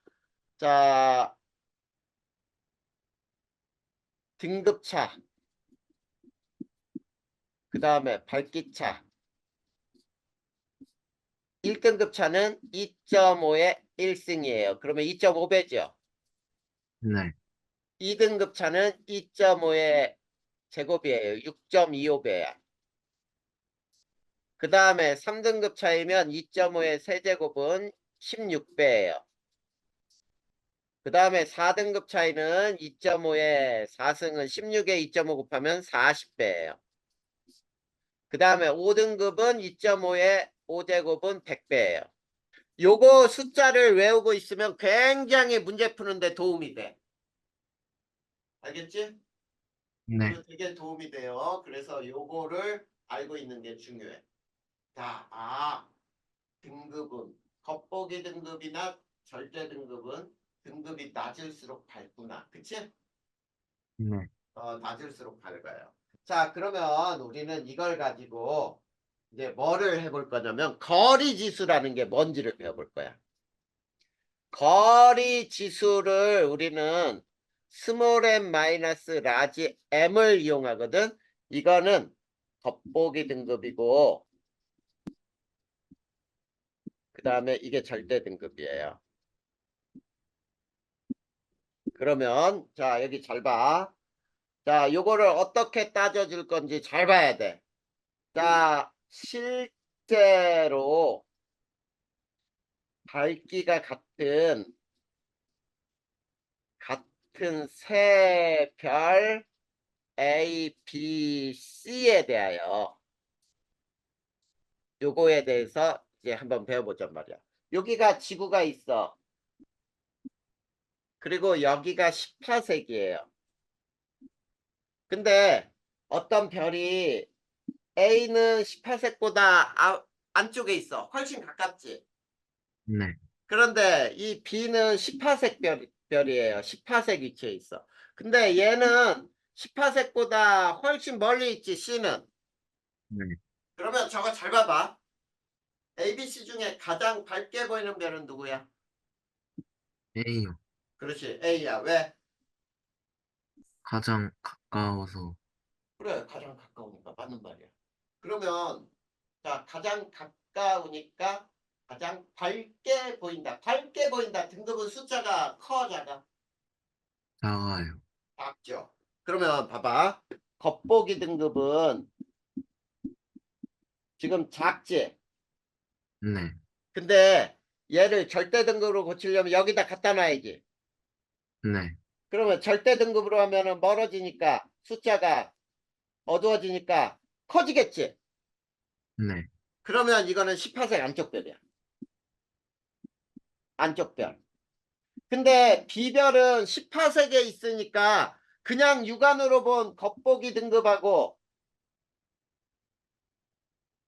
자, 등급차. 그 다음에 밝기차. 1등급 차는 2.5의 1승이에요. 그러면 2.5배죠. 네. 2등급 차는 2.5의 제곱이에요. 6.25배야. 그 다음에 3등급 차이면 2.5의 세제곱은 16배예요. 그 다음에 4등급 차이는 2.5의 4승은 16에 2.5 곱하면 40배예요. 그 다음에 5등급은 2.5의 5제곱은 100배예요. 요거 숫자를 외우고 있으면 굉장히 문제 푸는데 도움이 돼. 알겠지? 네. 이거 되게 도움이 돼요. 그래서 요거를 알고 있는 게 중요해. 자, 등급은 겉보기 등급이나 절대 등급은 등급이 낮을수록 밝구나. 그치? 네. 낮을수록 밝아요. 자, 그러면 우리는 이걸 가지고 이제 뭐를 해볼 거냐면 거리 지수라는 게 뭔지를 배워볼 거야. 거리 지수를 우리는 스몰 m 마이너스 라지 m을 이용하거든. 이거는 겉보기 등급이고 그 다음에 이게 절대 등급이에요. 그러면 자 여기 잘 봐. 자 요거를 어떻게 따져줄 건지 잘 봐야 돼. 자 실제로 밝기가 같은 세 별 A, B, C에 대하여 요거에 대해서 이제 한번 배워보자 말이야. 여기가 지구가 있어. 그리고 여기가 18색이에요. 근데 어떤 별이 A는 18색보다 안쪽에 있어. 훨씬 가깝지. 네. 그런데 이 B는 18색 별이에요. 18색 위치에 있어. 근데 얘는 18색보다 훨씬 멀리 있지, C는. 네. 그러면 저거 잘 봐봐. A, B, C 중에 가장 밝게 보이는 별은 누구야? A요. 그렇지, A야. 왜? 가장 가까워서. 그래, 가장 가까우니까. 맞는 말이야. 그러면, 자, 가장 가까우니까 가장 밝게 보인다. 밝게 보인다. 등급은 숫자가 커, 작아? 작아요. 작죠. 그러면 봐봐. 겉보기 등급은 지금 작지? 네. 근데 얘를 절대 등급으로 고치려면 여기다 갖다 놔야지. 네. 그러면 절대 등급으로 하면은 멀어지니까 숫자가 어두워지니까 커지겠지. 네. 그러면 이거는 18색 안쪽 별이야. 안쪽 별. 근데 B별은 18색에 있으니까 그냥 육안으로 본 겉보기 등급하고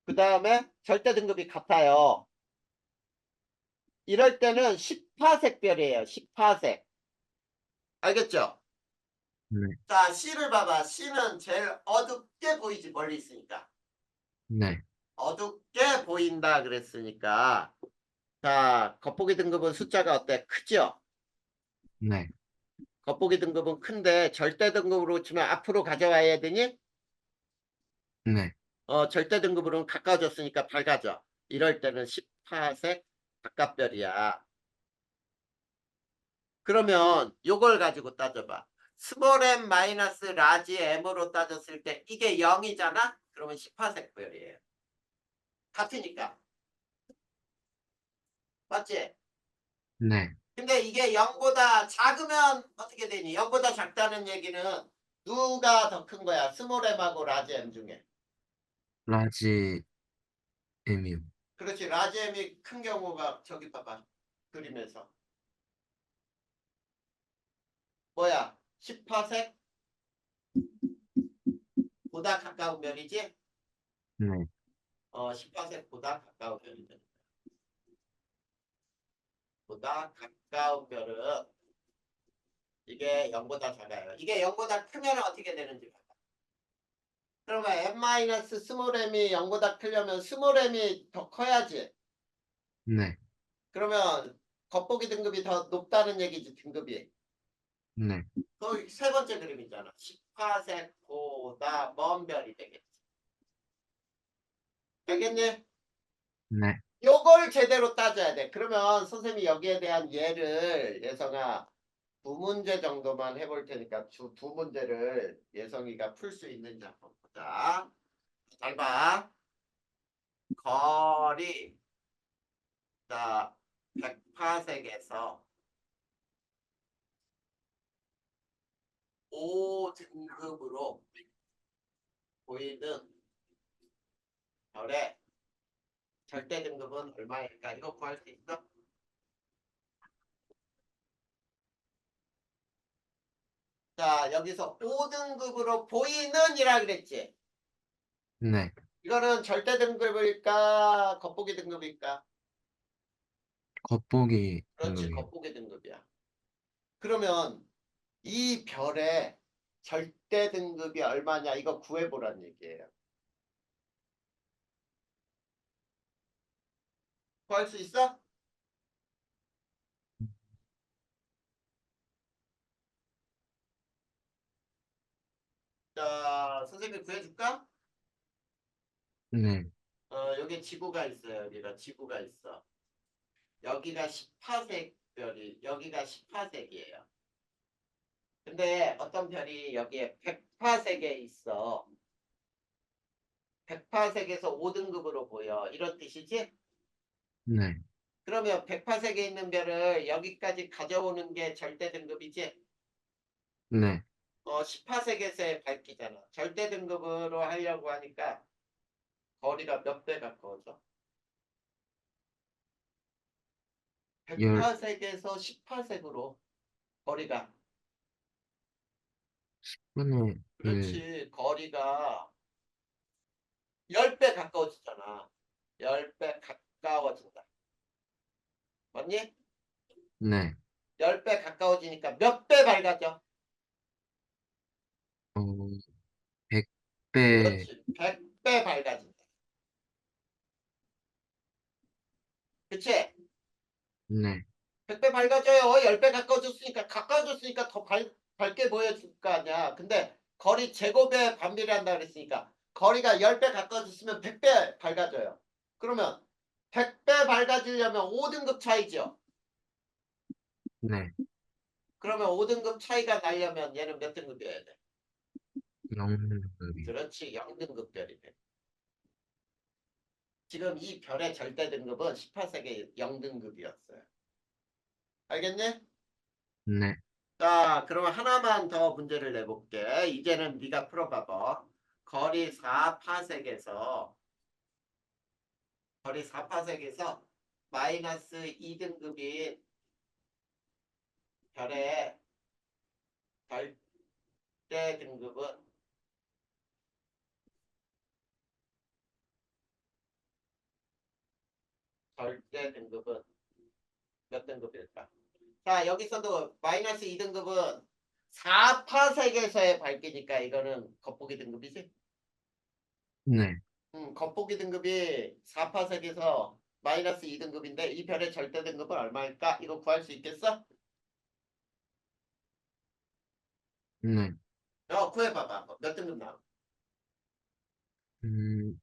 그 다음에 절대 등급이 같아요. 이럴 때는 18색 별이에요. 18색. 알겠죠? 네. 자, C를 봐봐. C는 제일 어둡게 보이지, 멀리 있으니까. 네. 어둡게 보인다 그랬으니까. 자, 겉보기 등급은 숫자가 어때? 크죠? 네. 겉보기 등급은 큰데 절대 등급으로 치면 앞으로 가져와야 되니? 네. 절대 등급으로는 가까워졌으니까 밝아져. 이럴 때는 18색 바깥별이야. 그러면 요걸 가지고 따져봐. 스몰 m 마이너스 라지 m으로 따졌을 때 이게 0이잖아? 그러면 18색 별이에요. 같으니까. 맞지? 네. 근데 이게 0보다 작으면 어떻게 되니? 0보다 작다는 얘기는 누가 더 큰 거야? 스몰 m하고 라지 m 중에. 라지 M이요. 그렇지. 라지 m이 큰 경우가 저기 봐봐. 그림에서. 뭐야? 10파섹? 보다 가까운 별이지? 네. 10파섹보다 가까운 별이지. 보다 가까운 별은 이게 0보다 작아요. 이게 0보다 크면 어떻게 되는지 봐봐. 그러면 m- 스몰 m이 0보다 크려면 스몰 m이 더 커야지. 네. 그러면 겉보기 등급이 더 높다는 얘기지, 등급이. 네. 그 세 번째 그림이잖아. 10파섹보다 먼 별이 되겠지. 알겠니? 네. 요걸 제대로 따져야 돼. 그러면 선생님이 여기에 대한 예를 예성아 두 문제 정도만 해볼 테니까 두 문제를 예성이가 풀 수 있는지 한번 보자. 잘 봐. 거리 자 100파섹에서 5등급으로 보이는 별의 절대 등급은 얼마일까? 이거 구할 수 있어? 자, 여기서 5등급으로 보이는이라 그랬지. 네. 이거는 절대 등급일까? 겉보기 등급일까? 겉보기 그렇지, 등급이요. 겉보기 등급이야. 그러면 이 별의 절대 등급이 얼마냐? 이거 구해보란 얘기예요. 구할 수 있어? 자, 선생님이 구해줄까? 네. 여기 지구가 있어요. 여기가 지구가 있어. 여기가 10파색 별이, 여기가 10파색이에요. 근데 어떤 별이 여기에 100파색에 있어. 100파색에서 5등급으로 보여. 이런 뜻이지? 네. 그러면 100파색에 있는 별을 여기까지 가져오는 게 절대 등급이지? 네. 10파색에서의 밝기잖아. 절대 등급으로 하려고 하니까 거리가 몇 배 가까워져? 열 100파색에서 10파색으로 거리가. 분의 1. 그렇지. 거리가 10배 가까워지잖아. 10배 가까워진다. 맞니? 네. 10배 가까워지니까 몇 배 밝아져? 어, 100배. 그렇지. 100배 밝아진다. 그치? 네. 100배 밝아져요. 10배 가까워졌으니까 더 밝게 보여줄 거 아니야. 근데 거리 제곱에 반비례한다 그랬으니까 거리가 10배 가까워졌으면 100배 밝아져요. 그러면 100배 밝아지려면 5등급 차이죠. 네. 그러면 5등급 차이가 나려면 얘는 몇 등급이어야 돼? 0등급이요. 그렇지. 0등급 별이 돼. 지금 이 별의 절대 등급은 18세기 0등급이었어요. 알겠니? 네. 자, 그러면 하나만 더 문제를 내볼게. 이제는 네가 풀어봐봐. 거리 4파섹에서 거리 4파섹에서 마이너스 2등급인 별의 절대 등급은 절대 등급은 몇 등급일까? 자, 여기서도 마이너스 2등급은 4파섹에서의 밝기니까 이거는 겉보기 등급이지? 네. 겉보기 등급이 4파섹에서 마이너스 2등급인데 이 별의 절대 등급은 얼마일까? 이거 구할 수 있겠어? 네. 구해봐봐. 몇 등급 나와? 음,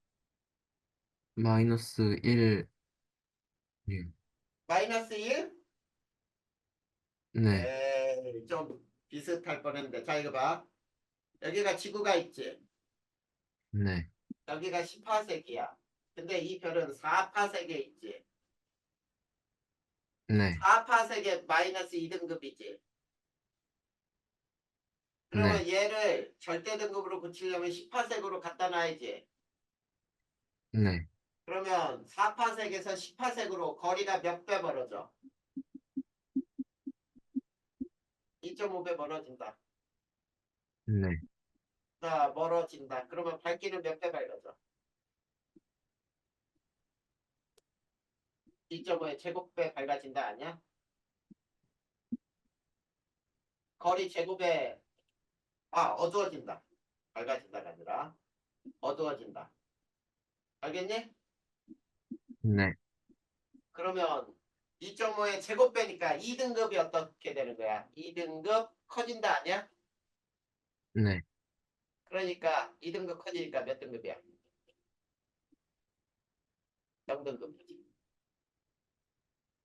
마이너스 1. 예. 마이너스 1? 네. 에이, 좀 비슷할 뻔했는데. 자, 이거 봐. 여기가 지구가 있지. 네. 여기가 10파섹이야. 근데 이 별은 4파섹에 있지. 네. 4파색에 마이너스 2등급이지. 그러면 네. 얘를 절대 등급으로 붙이려면 10파색으로 갖다 놔야지. 네. 그러면 4파색에서 10파색으로 거리가 몇 배 벌어져? 2.5배 멀어진다. 네. 자, 멀어진다. 그러면 밝기는 몇 배 밝아져? 2.5의 제곱배 밝아진다 아니야? 거리 제곱에 어두워진다. 밝아진다가 아니라 어두워진다. 알겠니? 네. 그러면 2.5의 제곱배니까 2등급이 어떻게 되는 거야? 2등급 커진다 아니야? 네. 그러니까 2등급 커지니까 몇 등급이야? 0등급이지.